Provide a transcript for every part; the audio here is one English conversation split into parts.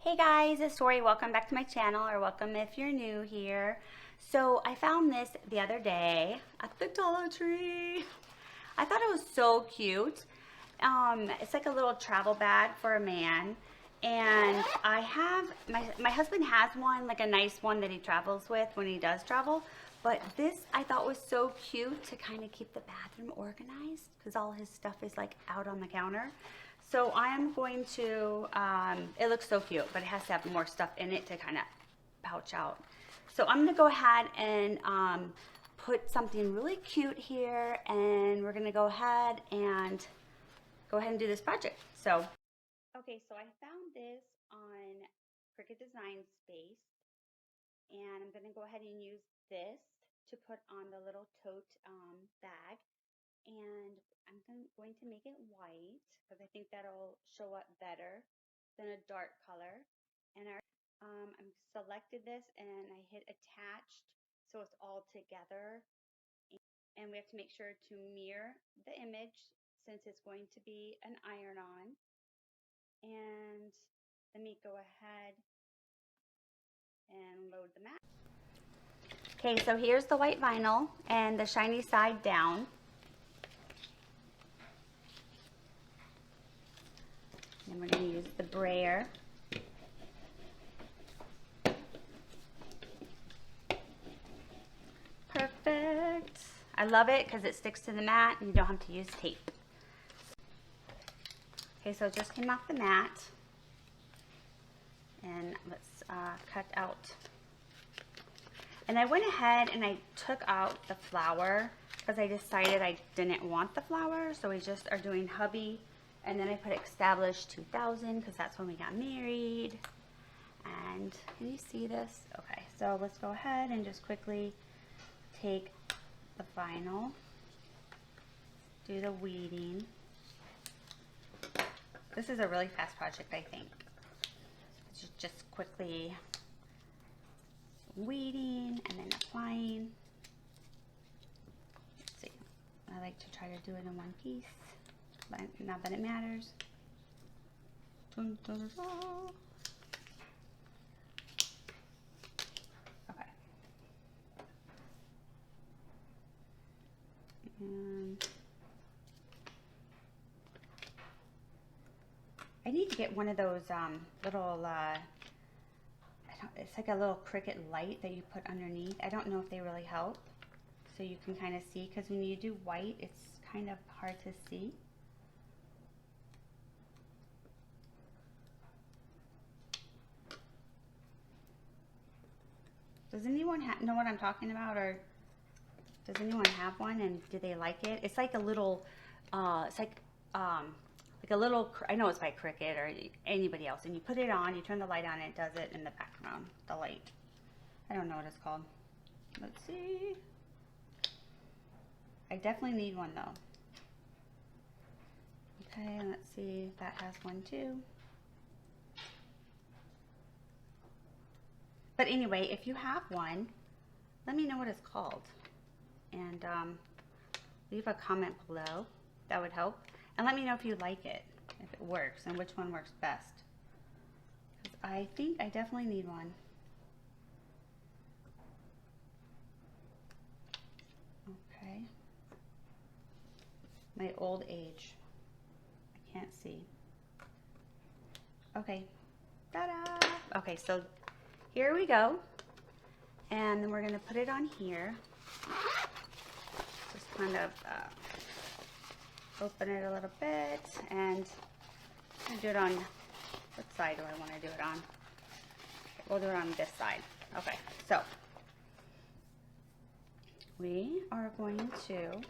Hey guys, it's Tori. Welcome back to my channel, or welcome if you're new here. So I found this the other day at the Dollar Tree. I thought it was so cute. It's like a little travel bag for a man. And I have, my husband has one, like a nice one that he travels with when he does travel. But this I thought was so cute to kind of keep the bathroom organized because all his stuff is like out on the counter. So I am going to, it looks so cute, but it has to have more stuff in it to kind of pouch out. So I'm going to go ahead and put something really cute here, and we're going to go ahead and do this project. So, okay, so I found this on Cricut Design Space, and I'm going to go ahead and use this to put on the little tote bag. And I'm going to make it white because I think that'll show up better than a dark color. And I'm selected this and I hit attached so it's all together. And we have to make sure to mirror the image since it's going to be an iron-on. And let me go ahead and load the mat. Okay, so here's the white vinyl and the shiny side down. And we're going to use the brayer. Perfect. I love it because it sticks to the mat and you don't have to use tape. Okay, so it just came off the mat. And let's cut out. And I went ahead and I took out the flower because I decided I didn't want the flower. So we just are doing Hubby. And then I put established 2000 because that's when we got married. And can you see this? Okay, so let's go ahead and just quickly take the vinyl, do the weeding. This is a really fast project, I think. Just quickly weeding and then applying. Let's see. I like to try to do it in one piece. But not that it matters. Dun, dun, dun, dun. Okay. And I need to get one of those little, it's like a little Cricut light that you put underneath. I don't know if they really help. So you can kind of see, because when you do white, it's kind of hard to see. Does anyone know what I'm talking about, or does anyone have one and do they like it? It's like a little, it's like a little, I know it's by Cricut or anybody else, and you put it on, you turn the light on, and it does it in the background, the light. I don't know what it's called. Let's see. I definitely need one though. Okay, let's see, that has one too. But anyway, if you have one, let me know what it's called. And leave a comment below. That would help. And let me know if you like it, if it works, and which one works best. Because I think I definitely need one. Okay. My old age. I can't see. Okay. Ta-da! Okay, so here we go, and then we're going to put it on here. Just kind of open it a little bit, and I'm going to do it on, what side do I want to do it on? We'll do it on this side. Okay, so we are going to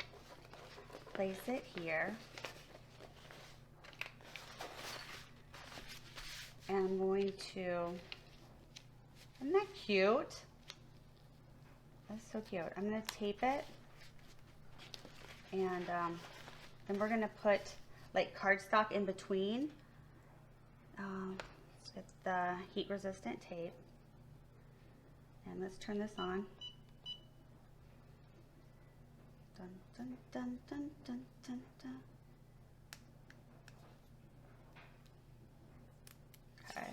place it here. And I'm going to, isn't that cute? That's so cute. I'm going to tape it, and then we're going to put like cardstock in between. Let's get the heat resistant tape, and let's turn this on. Dun, dun, dun, dun, dun, dun, dun. Okay.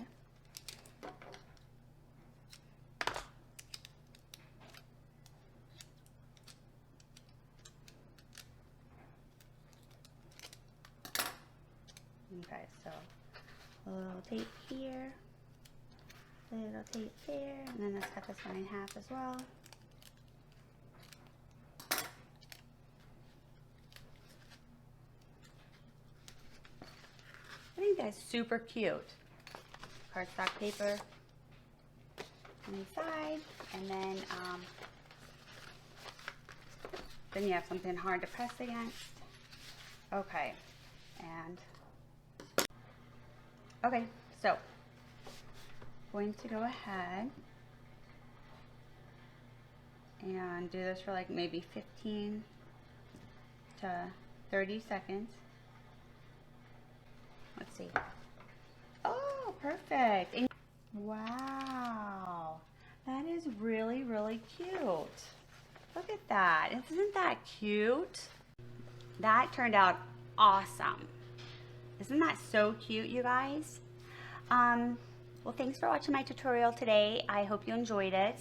So a little tape here, a little tape there, and then let's cut this one in half as well. I think that's super cute. Cardstock paper on the side, and then you have something hard to press against. Okay, and okay, so going to go ahead and do this for like maybe 15 to 30 seconds. Let's see. Oh, perfect. And wow, that is really, really cute. Look at that. Isn't that cute? That turned out awesome. Isn't that so cute, you guys? Well, thanks for watching my tutorial today. I hope you enjoyed it.